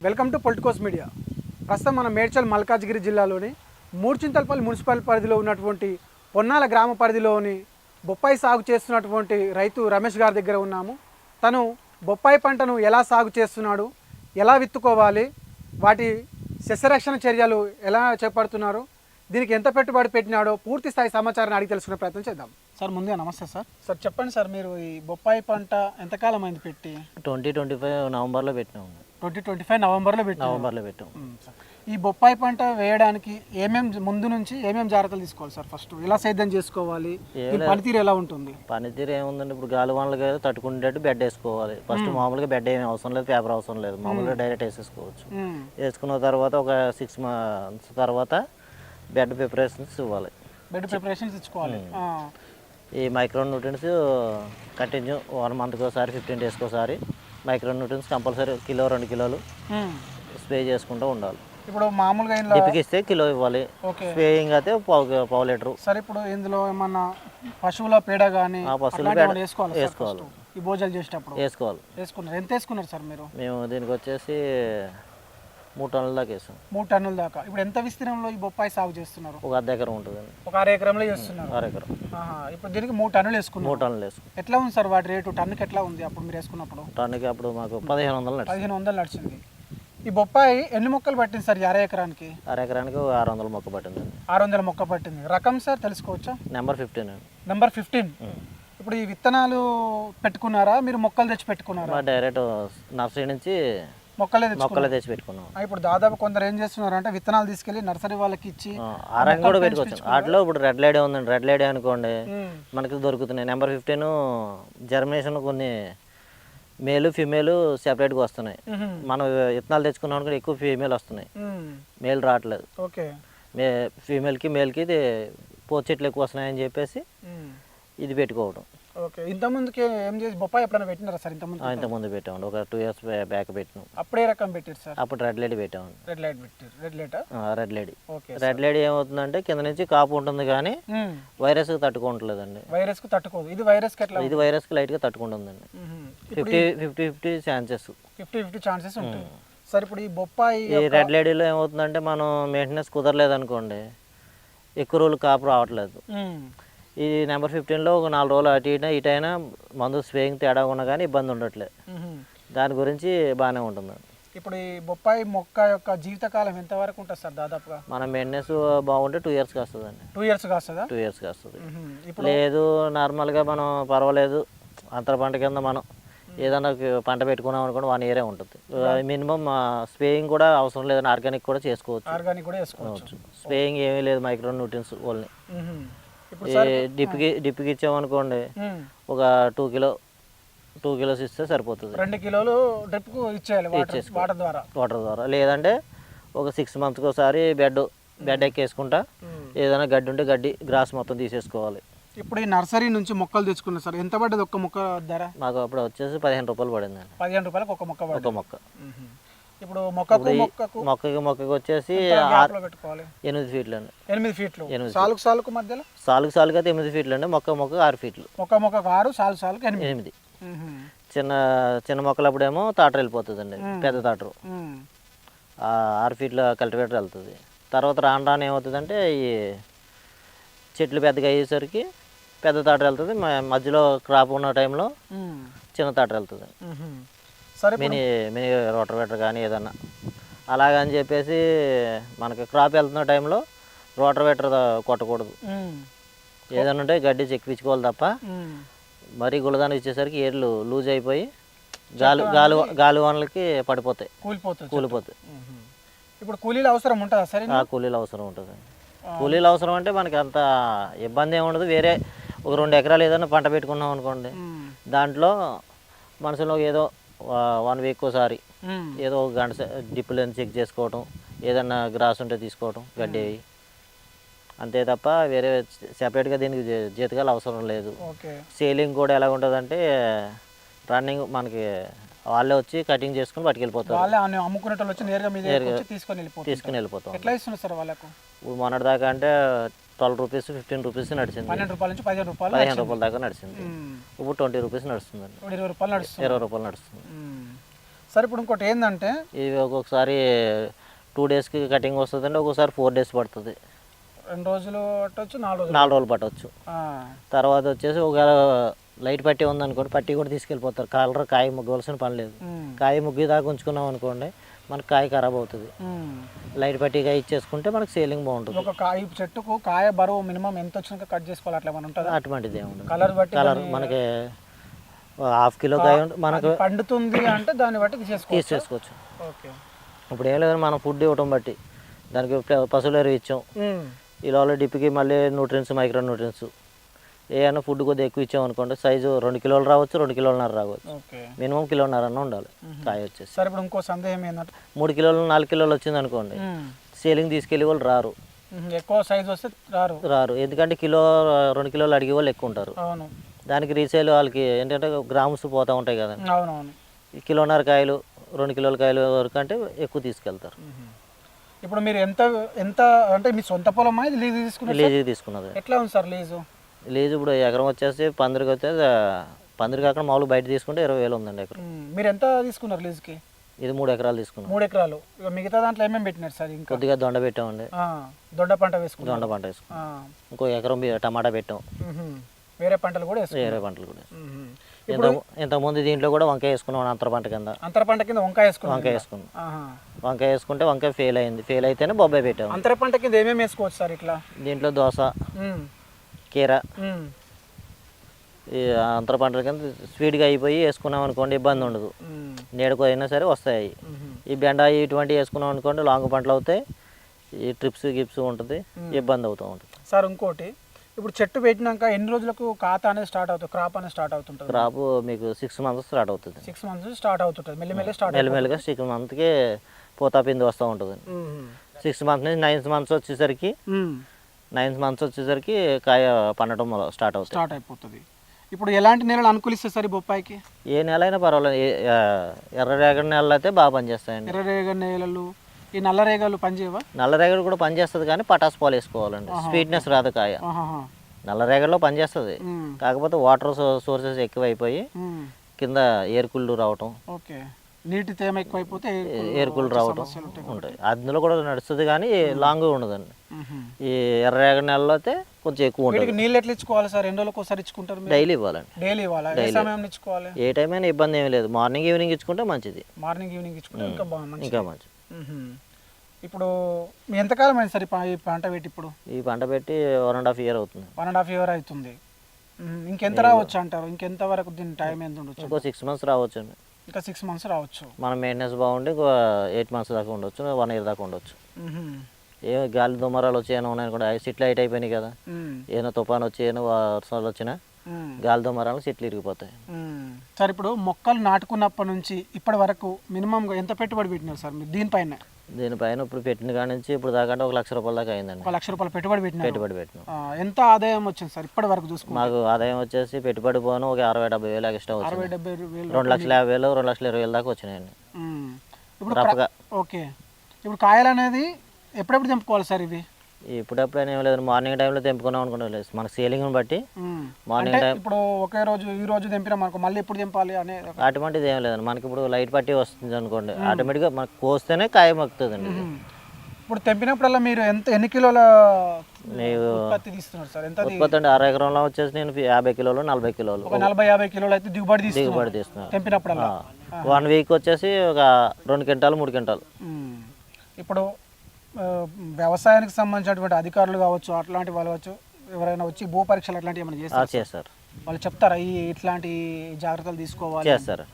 Welcome to Politicos media. ప్రస్తుతం మన మేడ్చల్ మల్కాజ్గిరి జిల్లాలోని మూర్చింతల్పల్లి మున్సిపల్ పరిధిలో ఉన్నటువంటి పొన్నాల గ్రామ పరిధిలోని బొప్పాయి సాగు చేస్తున్నటువంటి రైతు రమేష్ గారి దగ్గర ఉన్నాము. తను బొప్పాయి పంటను ఎలా సాగు చేస్తున్నాడు, ఎలా విత్తుకోవాలి, వాటి సస్యరక్షణ చర్యలు ఎలా చేపడుతున్నారు, దీనికి ఎంత పెట్టుబడి పెట్టినాడో పూర్తి స్థాయి సమాచారాన్ని అడిగి తెలుసుకునే ప్రయత్నం చేద్దాం. సార్ ముందుగా నమస్తే సార్. సార్ చెప్పండి సార్, మీరు ఈ బొప్పాయి పంట ఎంతకాలం అయింది పెట్టి? 2025 నవంబర్లో పెట్టినాము. 2025 నవంబర్లో పెట్టాము. ఈ బొప్పాయి పంట వేయడానికి ముందు నుంచి ఏమేమి జాగ్రత్తలు తీసుకోవాలి సార్? ఫస్ట్ ఎలా సేద్యం చేసుకోవాలి, పనితీరు ఎలా ఉంటుంది? పనితీరు ఏముందండి, ఇప్పుడు గాలి వానలకి తట్టుకునేటట్టు బెడ్ వేసుకోవాలి. ఫస్ట్ మామూలుగా బెడ్ ఏమీ అవసరం లేదు, పేపర్ అవసరం లేదు, మామూలుగా డైరెక్ట్ వేసేసుకోవచ్చు. వేసుకున్న తర్వాత ఒక 6 months తర్వాత బెడ్ ప్రిపరేషన్స్ ఇవ్వాలి. బెడ్ ప్రిపరేషన్స్ ఇచ్చుకోవాలి. ఈ మైక్రో న్యూట్రియన్స్ కంటిన్యూ 1 monthకి ఒకసారి 15 daysకి ఒకసారి మైక్రో న్యూట్రియన్స్ కంపల్సరీ 1-2 కిలోలు స్ప్రే చేసుకుంటూ ఉండాలి. ఇప్పుడు మామూలుగా డిప్కి ఇస్తే కిలో ఇవ్వాలి, స్ప్రేయింగ్ అయితే పావు లీటరు. సరే, ఇప్పుడు ఇందులో ఏమన్నా పశువుల పేడ కానీ వేసుకోవాలి. ఈ భోజనాలు చేసేటప్పుడు వేసుకున్నారు. ఎంత వేసుకున్నారు సార్ మీరు? మేము దీనికి వచ్చేసి 3 టన్నుల దాకా వేసాం. 3 టన్నుల దాకా. ఇప్పుడు ఎంత విస్తీర్ణంలో ఈ బొప్పాయి సాగు చేస్తున్నారు? ఒక 1/2 ఎకరం ఉంటుంది. ఒక 1/2 ఎకరంలో చేస్తున్నారు. 1/2 ఎకరం. ఇప్పుడు దీనికి 3 టన్నులు వేసుకున్నారు. 3 టన్నులు వేసుకున్నాం. ఎట్లా ఉంది సార్ వాటి రేటు? టన్నుకి ఎట్లా ఉంది అప్పుడు మీరు వేసుకున్నప్పుడు? టన్నుకి అప్పుడు మాకు 1500 నడిచింది. ఈ బొప్పాయి ఎన్ని మొక్కలు పట్టింది సార్ 1/2 ఎకరానికి? 1/2 ఎకరానికి 600 మొక్క పట్టింది. 600 మొక్క పట్టింది. రకం సార్ తెలుసుకోవచ్చా? నెంబర్ 15. నెంబర్ 15. ఇప్పుడు ఈ విత్తనాలు పెట్టుకున్నారా, మీరు మొక్కలు తెచ్చి పెట్టుకున్నారా? డైరెక్ట్ నర్సరీ నుంచి మొక్కలే తెచ్చి పెట్టుకున్నాం. ఇప్పుడు దాదాపు కొందరు ఏం చేస్తున్నారు అంటే విత్తనాలు తీసుకెళ్లి నర్సరీ వాళ్ళకి ఇచ్చి ఆరంగా కూడా పెట్టుకోవచ్చు. వాటిలో ఇప్పుడు రెడ్ లేడీ ఉందండి, రెడ్ లేడీ అనుకోండి మనకి దొరుకుతున్నాయి. నెంబర్ 15 జర్మినేషన్ కొన్ని మేలు ఫీమేల్ సెపరేట్గా వస్తున్నాయి. మనం విత్తనాలు తెచ్చుకున్నాం కూడా ఎక్కువ ఫీమేల్ వస్తున్నాయి, మేల్ రావట్లేదు. ఫీమేల్కి మేల్కి ఇది పోచెట్లు ఎక్కువ వస్తున్నాయని చెప్పేసి ఇది పెట్టుకోవడం. ఓకే. ఇంతకుముందుకి ఏం చేసి బొప్పాయి ఎప్పుడైనా పెట్టినారా సార్? ఇంతకుముందు పెట్టామండి, ఒక 2 years బ్యాక్ పెట్టినాం. అప్పుడే రకం పెట్టారు సార్? అప్పుడు రెడ్ లేడీ పెట్టామండి. రెడ్ లైట్ పెట్టారు. Red lady. రెడ్ లేడీ ఏమవుతుందంటే కింద నుంచి కాపు ఉంటుంది కానీ వైరస్ తట్టుకుంటలేదండి. వైరస్ కు తట్టుకోదు. ఇది వైరస్ కి ఎట్లా? ఇది వైరస్ కి లైట్ గా తట్టుకుంటుందండి. 50-50 ఛాన్సెస్. 50-50 ఛాన్సెస్ ఉంటాయి. సరే, ఇప్పుడు ఈ బొప్పాయి ఈ రెడ్ లేడీలో ఏమవుతుందంటే మనం మెయింటెనెన్స్ కుదరలేదు అనుకోండి, ఎక్కువ రోజులు కాపు రావట్లేదు. ఈ నెంబర్ 15లో ఒక 4 రోజులు అటు ఇటైనా మందు స్ప్రేయింగ్ తేడా ఉన్నా కానీ ఇబ్బంది ఉండట్లేదు. దాని గురించి బాగానే ఉంటుంది. ఇప్పుడు ఈ బొప్పాయి మొక్క యొక్క జీవితకాలం ఎంత వరకు ఉంటుంది సార్ దాదాపుగా? మన మెయింటెనెన్స్ బాగుంటే 2 years వస్తుందండి. 2 years వస్తుందా? 2 years వస్తుంది. లేదు నార్మల్గా మనం పర్వాలేదు అంతర పంట కింద మనం ఏదన్నా పంట పెట్టుకున్నాం అనుకోండి 1 year ఉంటుంది. మినిమం స్ప్రేయింగ్ కూడా అవసరం లేదని ఆర్గానిక్ కూడా చేసుకోవచ్చు. స్ప్రేయింగ్ ఏమీ లేదు, మైక్రో న్యూట్రియన్స్ ఓన్లీ. డిప్కి ఇచ్చామనుకోండి ఒక 2 kilos ఇస్తే సరిపోతుంది. 2 కిలోలు డ్రిప్ కు ఇచ్చేయాలి వాటర్ ద్వారా. లేదంటే ఒక 6 monthsకి ఒకసారి బెడ్ ఎక్కేసుకుంటా ఏదైనా గడ్డి ఉంటే గడ్డి గ్రాస్ మొత్తం తీసేసుకోవాలి. ఇప్పుడు ఈ నర్సరీ నుంచి మొక్కలు తెచ్చుకున్నారు సార్, ఎంత పడ్డది ఒక్క మొక్క ధర? మాకు అప్పుడు వచ్చేసి 15 రూపాయలు పడిందండి. 15 రూపాయలకు ఒక మొక్క. ఇప్పుడు మొక్కకి వచ్చేసి 8 feet అండి. 8 feet. సాలుకు మధ్యలో సాలుకు అయితే 8 feet అండి. మొక్క 6 feet. మొక్కకు 6, సాలుకు 8. చిన్న మొక్కలు అప్పుడేమో తాటరు వెళ్ళిపోతుందండి, పెద్ద తాటరు 6 feet కల్టివేటర్ వెళ్తుంది. తర్వాత రాను ఏమవుతుందంటే ఈ చెట్లు పెద్దగా అయ్యేసరికి పెద్ద తాటరు వెళ్తుంది, మధ్యలో క్రాప్ ఉన్న టైంలో చిన్న తాటరు వెళ్తుంది. మినీ రోటర్వేటర్ కానీ ఏదన్నా అలాగని చెప్పేసి మనకి క్రాప్ వెళ్తున్న టైంలో రోటర్వేటర్ కొట్టకూడదు. ఏదన్నా ఉంటే గడ్డి చెక్కిపించుకోవాలి తప్ప మరీ గులదాన్ని ఇచ్చేసరికి ఏర్లు లూజ్ అయిపోయి గాలి వానలకి పడిపోతాయి, కూలిపోతాయి. ఇప్పుడు కూలీలు అవసరం ఉంటుందా సరే? కూలీలు అవసరం ఉంటుంది. కూలీలు అవసరం అంటే మనకి అంత ఇబ్బంది ఏమి ఉండదు. వేరే ఒక 2 ఎకరాలు ఏదైనా పంట పెట్టుకున్నాం అనుకోండి, దాంట్లో మనుషులు ఏదో 1 week ఒకసారి ఏదో ఒక గంట డిప్పులను చెక్ చేసుకోవటం, ఏదన్నా గ్రాస్ ఉంటే తీసుకోవటం గడ్డి అవి, అంతే తప్ప వేరే సెపరేట్గా దీనికి జీతకాలు అవసరం లేదు. సేలింగ్ కూడా ఎలా ఉంటుందంటే రన్నింగ్ మనకి వాళ్ళే వచ్చి కటింగ్ చేసుకుని పట్టుకెళ్ళిపోతారు. తీసుకుని వెళ్ళిపోతాం. మొన్నటి దాకా అంటే 12 rupees 15 rupees నడిచింది. 12 రూపాయల నుంచి 15 రూపాయల దాకా నడిచింది. ఇప్పుడు 20 rupees నడుస్తుందండి. 20 రూపాయలు నడుస్తుంది. సరే ఇప్పుడు ఇంకోటి ఏంటంటే ఇవి ఒక్కొక్కసారి 2 డేస్కి కటింగ్ వస్తుందండి, ఒక్కొక్కసారి 4 డేస్ పడుతుంది. 2 రోజులు పట్టవచ్చు, 4 రోజులు 4 రోజులు పట్టవచ్చు. తర్వాత వచ్చేసి ఒకవేళ లైట్ పట్టి ఉందనుకోండి, పట్టి కూడా తీసుకెళ్ళిపోతారు. కాయ ముగ్గవలసిన పని లేదు. కాయ ముగ్గు దాకా ఉంచుకున్నాం అనుకోండి, మనకు కాయ ఖరాబ్ అవుతుంది. లైట్ పట్టిగా ఇచ్చేసుకుంటే మనకు సేలింగ్ బాగుంటుంది. ఒక కాయ చెట్టుకు కాయ బరువు మినిమం ఎంత వచ్చినాక కట్ చేసుకోవాలి అట్లా ఏమైనా ఉంటుందా? అటువంటిది ఏముండదు. కలర్ బట్టి కలర్ మనకి 1/2 కిలో కాయ మనకు పండుతుంది అంటే దాన్ని బట్టి తీసేసుకోవచ్చు. ఓకే. ఇప్పుడు ఏం లేదు, మనం ఫుడ్ ఇవ్వటం బట్టి దానికి పశువుల ఎరువు ఇచ్చాం, ఇలా డిప్కి మళ్ళీ న్యూట్రియన్స్, మైక్రో న్యూట్రియన్స్ ఏమైనా ఫుడ్ కొద్దిగా ఎక్కువ ఇచ్చాం అనుకోండి, సైజు 2 కిలోలు రావచ్చు, 2 కిలోలన్నర రావచ్చు. మినిమం 1.5 కిలో అన్న ఉండాలి కాయ వచ్చేసి. సరే ఇప్పుడు ఇంకో సందేహం ఏంటంటే 3 కిలోలు 4 కిలోలు వచ్చింది అనుకోండి, సేలింగ్ తీసుకెళ్ళే వాళ్ళు రారు. ఎక్కువ సైజు వస్తే రారు, ఎందుకంటే 2 కిలోలు అడిగే వాళ్ళు ఎక్కువ ఉంటారు. అవును. దానికి రీసేల్ వాళ్ళకి ఏంటంటే గ్రామ్స్ పోతూ ఉంటాయి కదా. అవునవును. 1.5 కిలోల కాయలు 2 కిలోల కాయలు వరకు అంటే ఎక్కువ తీసుకెళ్తారు. ఇప్పుడు మీరు ఎంత ఎంత అంటే మీ సొంత పొలమా ఇది లీజు తీసుకున్నారు? లీజు తీసుకున్నది. ఎట్లా ఉంది సార్ లీజు? లీజు ఇప్పుడు ఎకరం వచ్చేసి పందిరికి వచ్చేసి పందిరికి అక్కడ మామూలు బయట తీసుకుంటే 20,000 ఉందండి ఎకరం. మీరు ఎంత తీసుకున్నారు లీజుకి? ఇది 3 ఎకరాలు తీసుకున్నాం. 3 ఎకరాలు. ఇక మిగతా దాంట్లో ఏమేమి పెట్టినారు సార్? ఇంకా కొద్దిగా దొండ పెట్టామండి. దొండ పంట వేసుకున్నాం. దొండ పంట వేసుకున్నాం. ఇంకో ఎకరం టమాటా పెట్టాం. వేరే పంటలు కూడా వేరే పంటలు కూడా. ఇంతకుముందు దీంట్లో కూడా వంకాయ వేసుకున్నాం. అంతర పంట కింద వంకాయ వేసుకున్నాం. వంకాయ వేసుకుంటే వంకాయ ఫెయిల్ అయింది. ఫెయిల్ అయితేనే బొబ్బాయి పెట్టాము. అంతర పంట కింద ఏమేమి వేసుకోవచ్చు సార్ ఇట్లా? దీంట్లో దోస, కీర, ఈ అంతర పంటల కింద స్పీడ్గా అయిపోయి వేసుకున్నాం అనుకోండి ఇబ్బంది ఉండదు. నీడకు అయినా సరే వస్తాయి. ఈ బెండ ఇటువంటివి వేసుకున్నాం అనుకోండి లాంగ్ పంటలు అవుతాయి. ఈ ట్రిప్స్ గిప్స్ ఉంటుంది, ఇబ్బంది అవుతూ ఉంటుంది. సార్ ఇంకోటి, ఇప్పుడు చెట్టు పెట్టినాక ఎన్ని రోజులకు ఖాతా అనేది స్టార్ట్ అవుతుంది, క్రాప్ అనేది స్టార్ట్ అవుతుంటుంది? క్రాప్ మీకు 6 మంత్స్ స్టార్ట్ అవుతుంది. 6 మంత్స్ స్టార్ట్ అవుతుంటుంది, మెల్లిమెల్లిగా 6 మంత్కి పూతా పిండి వస్తూ ఉంటుంది. 6 మంత్స్ నుంచి 9th మంత్స్ వచ్చేసరికి 9th మంత్స్ వచ్చేసరికి కాయ పండటం స్టార్ట్ అయిపోతుంది. ఇప్పుడు ఎలాంటి నేలలు అనుకూలిస్తాయి సార్ ఈ బొప్పాయికి? ఏ నెల అయినా పర్వాలేదు. ఎర్రరేగడి నెలలు అయితే బాగా పనిచేస్తాయండి. ఎర్రరేగడి నేలలు, ఈ నల్లరేగలు పనిచేయవా? నల్లరేగడి కూడా పనిచేస్తుంది, కానీ పటాస్ పాలు వేసుకోవాలండి. స్వీట్నెస్ రాదు కాయ. నల్లరేగడిలో పనిచేస్తుంది, కాకపోతే వాటర్ సోర్సెస్ ఎక్కువైపోయి కింద ఏరుకుళ్ళు రావటం, నీటి తేమ ఎక్కువైపోతే ఏరుకుళ్ళు రావటం ఉంటాయి. అందులో కూడా నడుస్తుంది, కానీ లాంగ్ ఉండదండి. ఈ ఎర్రరేగడి నెలలో అయితే కొంచెం ఎక్కువ ఉంటుంది. నీళ్ళు ఎట్లా ఇచ్చుకోవాలి సార్? 2 రోజులకు ఒకసారి ఇచ్చుకుంటారు? డైలీ ఇవ్వాలండి. డైలీ ఇవ్వాలి. ఏ సమయం ఇచ్చుకోవాలి? ఏ టైం అయినా ఇబ్బంది ఏమీ లేదు. మార్నింగ్ ఈవినింగ్ ఇచ్చుకుంటే మంచిది. మార్నింగ్ ఈవినింగ్ ఇచ్చుకుంటే ఇంకా మంచిది. ఇప్పుడు మీ ఎంతకాలం అయింది సార్ ఈ పంట పెట్టి? ఇప్పుడు ఈ పంట పెట్టి 1.5 year అవుతుంది. 1.5 year అవుతుంది. ఇంకెంత రావచ్చు అంటారు? ఇంకెంత వరకు దీని టైం ఎంత ఉండొచ్చు? ఇంకో 6 months రావచ్చు అండి. ఇంకా 6 months రావచ్చు. మన మెయింటెనెన్స్ బాగుండి 8 months దాకా ఉండొచ్చు, 1 year దాకా ఉండొచ్చు. ఏ గాలి దుమారాలు వచ్చి ఏమైనా ఉన్నాయి కూడా, సిట్లు హైట్ అయిపోయినాయి కదా, ఏమైనా తుఫాను వచ్చి ఏమైనా వర్షాలు వచ్చినా గాలి దుమారాలు చెట్లు ఇరిగిపోతాయి. సార్ ఇప్పుడు మొక్కలు నాటుకున్నప్పటి నుంచి ఇప్పటి వరకు మినిమంగా ఎంత పెట్టుబడి పెట్టినారు సార్ మీరు దీనిపైన? దీనిపైన ఇప్పుడు పెట్టిన కాడి నుంచి ఇప్పుడు దాకా 1 లక్ష రూపాయల దాకా అయిందండి. 1 లక్ష రూపాయలు పెట్టుబడి పెట్టినాం. ఎంత ఆదాయం వచ్చింది సార్ ఇప్పటి వరకు చూసుకుంటే? మాకు ఆదాయం వచ్చేసి పెట్టుబడి పోను ఒక 60-70 వేలు ఎక్స్ట్రా వచ్చింది. 60-70 వేలు, 2,50,000, 2,20,000 దాకా వచ్చినాయండి. ఇప్పుడు ఓకే. ఇప్పుడు కాయలు అనేది ఎప్పుడెప్పుడు తెంపుకోవాలి సార్ ఇవి? ఇప్పుడెప్పుడైనా ఏం లేదు, మార్నింగ్ టైంలో తెంపుకున్నాం అనుకుంటే మన సేలింగ్ని బట్టి మార్నింగ్ టైం. ఇప్పుడు ఒకే రోజు ఈ రోజు తెంపినా మనకు మళ్ళీ ఎప్పుడు తెంపాలి అనే అటువంటిది ఏం లేదండి. మనకి ఇప్పుడు లైట్ పట్టి వస్తుంది అనుకోండి, ఆటోమేటిక్గా మనకు కోస్తేనే కాయ మక్కుతుందండి. ఇప్పుడు తెంపినప్పుడల్లా మీరు ఎన్ని కిలోల ఉత్పత్తి తీస్తున్నారు సార్? ఎంత ఉత్పత్తి అండి? 6 ఎకరంలో వచ్చేసి నేను 50 కిలోలు 40 కిలోలు, ఒక 40-50 కిలోలు అయితే దిగుబడి తీస్తున్నాను తెంపినప్పుడల్లా. 1 వీక్ వచ్చేసి ఒక 2 క్వింటాలు 3 క్వింటాలు. ఇప్పుడు వ్యవసాయానికి సంబంధించినటువంటి అధికారులు కావచ్చు, అట్లాంటి వాళ్ళు కావచ్చు, ఎవరైనా వచ్చి భూ పరీక్షలు అట్లాంటివి ఏమైనా చేస్తారు? వాళ్ళు చెప్తారా ఇట్లాంటి జాగ్రత్తలు తీసుకోవాలి? చేస్తారు.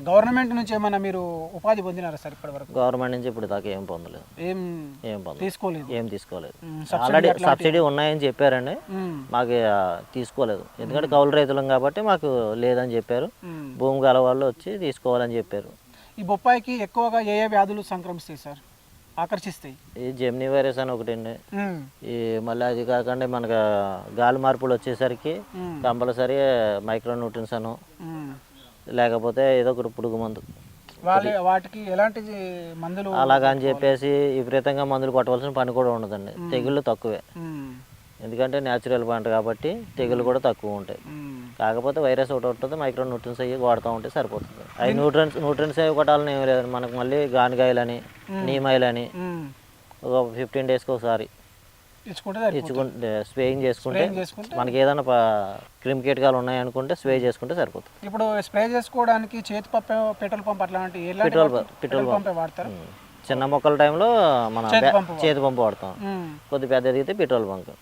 గవర్నమెంట్ నుంచి ఏమైనా మీరు ఉపాధి పొందినారా సార్ ఇప్పటి వరకు? గవర్నమెంట్ నుంచి ఇప్పుడు దాకా ఏం పొందలేదు. ఏం తీసుకోలేదు. ఆల్రెడీ సబ్సిడీ ఉన్నాయని చెప్పారండి, మాకు తీసుకోలేదు. ఎందుకంటే కౌలు రైతులం కాబట్టి మాకు లేదని చెప్పారు. భూమి గల వాళ్ళు వచ్చి తీసుకోవాలని చెప్పారు. ఈ బొప్పాయికి ఎక్కువగా ఏ వ్యాధులు సంక్రమిస్తాయి సార్, ఆకర్షిస్తాయి? ఈ జెమినీ వైరస్ అని ఒకటి అండి. ఈ మళ్ళీ అది కాకుండా మనకు గాలి మార్పులు వచ్చేసరికి కంపల్సరీ మైక్రో న్యూట్రియన్స్ అను, లేకపోతే ఏదో ఒకటి పురుగు మందు, వాటికి ఎలాంటి మందులు అలాగని చెప్పేసి విపరీతంగా మందులు కొట్టవలసిన పని కూడా ఉండదండి. తెగుళ్ళు తక్కువే. ఎందుకంటే న్యాచురల్ పంట కాబట్టి తెగులు కూడా తక్కువ ఉంటాయి. కాకపోతే వైరస్ ఒకటి ఉంటుంది, మైక్రో న్యూట్రియన్స్ అవి వాడుతూ ఉంటే సరిపోతుంది. అవి న్యూట్రియన్స్ అవి కొట్టాలని ఏమి లేదు. మనకు మళ్ళీ గానిగాయలని నీమాయిలని ఒక 15 డేస్కి ఒకసారి ఇచ్చుకుంటే స్ప్రేయింగ్ చేసుకుంటే మనకి ఏదైనా క్రిమి కీటకాలు ఉన్నాయనుకుంటే స్ప్రే చేసుకుంటే సరిపోతుంది. ఇప్పుడు స్ప్రే చేసుకోవడానికి చేతి పంపు, పెట్రోల్ పంప్ అట్లాంటి పెట్రోల్ పంప్ వాడతారు. చిన్న మొక్కల టైంలో మన చేతి పంపు వాడతాం, కొద్ది పెద్ద ఎదిగితే పెట్రోల్ పంప్.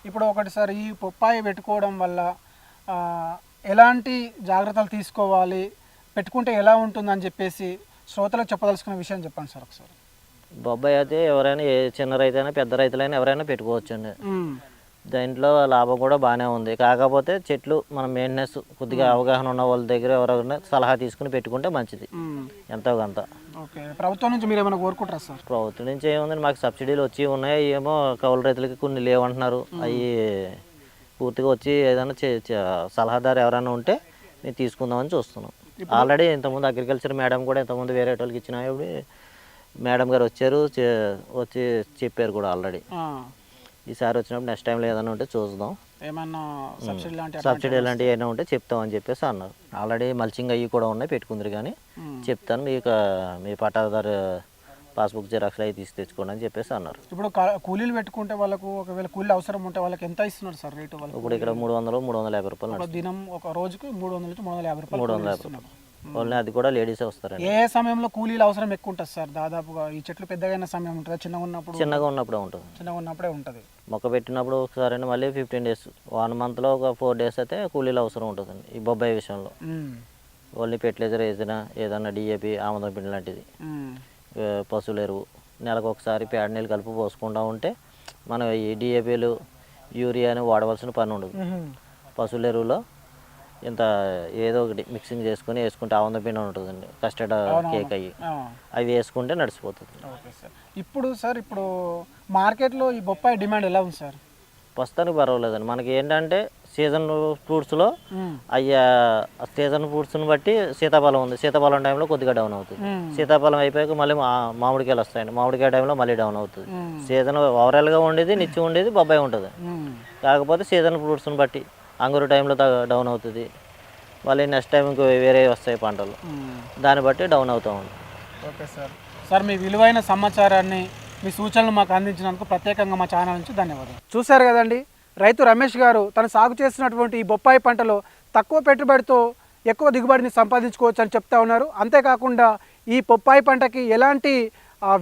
ఇప్పుడు ఒకటి సార్, ఈ బొప్పాయి పెట్టుకోవడం వల్ల ఎలాంటి జాగ్రత్తలు తీసుకోవాలి, పెట్టుకుంటే ఎలా ఉంటుందని చెప్పేసి శ్రోతలకు చెప్పదలుచుకున్న విషయం చెప్పండి సార్ ఒకసారి. బొబ్బాయి అయితే ఎవరైనా ఏ చిన్న రైతైనా పెద్ద రైతులైనా ఎవరైనా పెట్టుకోవచ్చండి. దాంట్లో లాభం కూడా బాగానే ఉంది. కాకపోతే చెట్లు మన మెయింటెనెన్స్ కొద్దిగా అవగాహన ఉన్న వాళ్ళ దగ్గర ఎవరైనా సలహా తీసుకుని పెట్టుకుంటే మంచిది ఎంతో కొంత. ప్రభుత్వం నుంచి మీరు ఏమైనా కోరుకుంటారా సార్? ప్రభుత్వం నుంచి ఏముంది, మాకు సబ్సిడీలు వచ్చి ఉన్నాయి, ఏమో కౌలు రైతులకి కొన్ని లేవంటున్నారు. అవి పూర్తిగా వచ్చి ఏదైనా సలహాదారు ఎవరైనా ఉంటే మేము తీసుకుందామని చూస్తున్నాం. ఆల్రెడీ ఇంతకుముందు అగ్రికల్చర్ మేడం కూడా ఇంతకుముందు వేరే వాళ్ళకి ఇచ్చినప్పుడు మేడం గారు వచ్చారు, వచ్చి చెప్పారు కూడా ఆల్రెడీ. ఈసారి వచ్చినప్పుడు నెక్స్ట్ టైంలో ఏదైనా ఉంటే చూద్దాం, ఏమన్నా సబ్సిడీ లాంటివి ఏమైనా ఉంటే చెప్తామని చెప్పేసి అన్నారు. ఆల్రెడీ మల్చింగ్ అవి కూడా ఉన్నాయి, పెట్టుకుందరు. కానీ చెప్తాను మీకు, మీ పట్టాదారు పాస్బుక్ జిరాక్స్ అవి తీసి తెచ్చుకోండి అని చెప్పేసి అన్నారు. ఇప్పుడు కూలీలు పెట్టుకుంటే వాళ్ళకు ఒకవేళ కూలీలు అవసరం ఉంటే వాళ్ళకి ఎంత ఇస్తున్నారు సార్ రేటు? వాళ్ళు ఇప్పుడు ఇక్కడ 300-350 రూపాయలు దినం, ఒక రోజుకి 300-350 రూపాయలు. 350 రూపాయలు వాళ్ళని, అది కూడా లేడీసే వస్తారండి. ఏ సమయంలో కూలీలు అవసరం ఎక్కువ ఉంటుంది సార్? దాదాపుగా ఈ చెట్లు పెద్దగా సమయం ఉంటుంది, చిన్నగా ఉన్నప్పుడే ఉంటుంది. చిన్నగా ఉన్నప్పుడే ఉంటుంది. మొక్క పెట్టినప్పుడు ఒకసారి, మళ్ళీ 15 డేస్ 1 మంత్లో ఒక 4 డేస్ అయితే కూలీలు అవసరం ఉంటుందండి. ఈ బొబ్బాయి విషయంలో ఓన్లీ ఫెర్టిలైజర్ వేసినా, ఏదన్నా డిఏపి, ఆముదం పిండి లాంటిది, పశువుల ఎరువు నెలకు ఒకసారి పేడ నీళ్ళు కలిపి పోసుకుంటూ ఉంటే మనం ఈ డిఏపీలు, యూరియా అని వాడవలసిన పని ఉండదు. పశువుల ఎరువులో ఇంత ఏదో ఒకటి మిక్సింగ్ చేసుకుని వేసుకుంటే ఆవంద పిండి ఉంటుందండి, కస్టర్డ్ కేక్ అవి వేసుకుంటే నడిచిపోతుంది. ఇప్పుడు సార్, ఇప్పుడు మార్కెట్లో ఈ బొప్పాయి డిమాండ్ ఎలా ఉంది సార్? ప్రస్తుతానికి పర్వాలేదండి. మనకి ఏంటంటే సీజన్ ఫ్రూట్స్లో సీజన్ ఫ్రూట్స్ని బట్టి సీతాఫలం ఉంది. సీతాఫలం టైంలో కొద్దిగా డౌన్ అవుతుంది. సీతాఫలం అయిపోయాక మళ్ళీ మామిడికాయలు వస్తాయండి. మామిడికాయ టైంలో మళ్ళీ డౌన్ అవుతుంది. సీజన్ ఓవరాల్గా ఉండేది, నిత్యం ఉండేది బొబ్బాయి ఉంటుంది. కాకపోతే సీజన్ ఫ్రూట్స్ని బట్టి అంగూరు టైంలో డౌన్ అవుతుంది, మళ్ళీ నెక్స్ట్ టైం ఇంకో వేరే వస్తాయి పంటలు, దాన్ని బట్టి డౌన్ అవుతూ ఉంటుంది. Okay sir. సార్, మీ విలువైన సమాచారాన్ని, మీ సూచనలు మాకు అందించినందుకు ప్రత్యేకంగా మా ఛానల్ నుంచి ధన్యవాదాలు. చూశారు కదండి, రైతు రమేష్ గారు తను సాగు చేస్తున్నటువంటి ఈ బొప్పాయి పంటలో తక్కువ పెట్టుబడితో ఎక్కువ దిగుబడిని సంపాదించుకోవచ్చు అని చెప్తా ఉన్నారు. అంతేకాకుండా ఈ బొప్పాయి పంటకి ఎలాంటి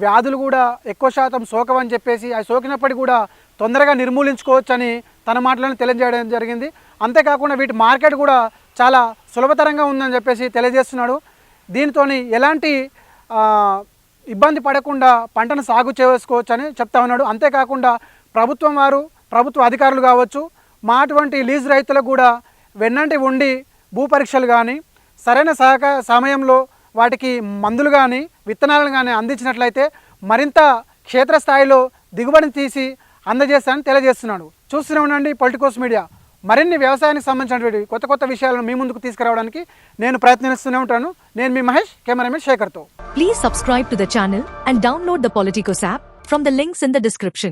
వ్యాధులు కూడా ఎక్కువ శాతం సోకవని చెప్పేసి, అవి సోకినప్పటికీ కూడా తొందరగా నిర్మూలించుకోవచ్చు అని తన మాటలను తెలియజేయడం జరిగింది. అంతేకాకుండా వీటి మార్కెట్ కూడా చాలా సులభతరంగా ఉందని చెప్పేసి తెలియజేస్తున్నాడు. దీనితో ఎలాంటి ఇబ్బంది పడకుండా పంటను సాగు చేసుకోవచ్చు అని చెప్తా ఉన్నాడు. అంతేకాకుండా ప్రభుత్వ అధికారులు కావచ్చు, మా అటువంటి లీజ్ రైతులకు కూడా వెన్నంటి ఉండి భూ పరీక్షలు కానీ, సరైన సమయంలో వాటికి మందులు కానీ, విత్తనాలను కానీ అందించినట్లయితే మరింత క్షేత్రస్థాయిలో దిగుబడిని తీసి అందజేస్తానని తెలియజేస్తున్నాడు. చూస్తూనే ఉండండి పొలిటికోస్ మీడియా. మరిన్ని వ్యవసాయానికి సంబంధించినటువంటి కొత్త విషయాలను మీ ముందుకు తీసుకురావడానికి నేను ప్రయత్నిస్తూనే ఉంటాను. నేను మీ మహేష్, కెమెరామెన్ శేఖర్తో. Please subscribe to the channel and download the Politicos app from the links in the description.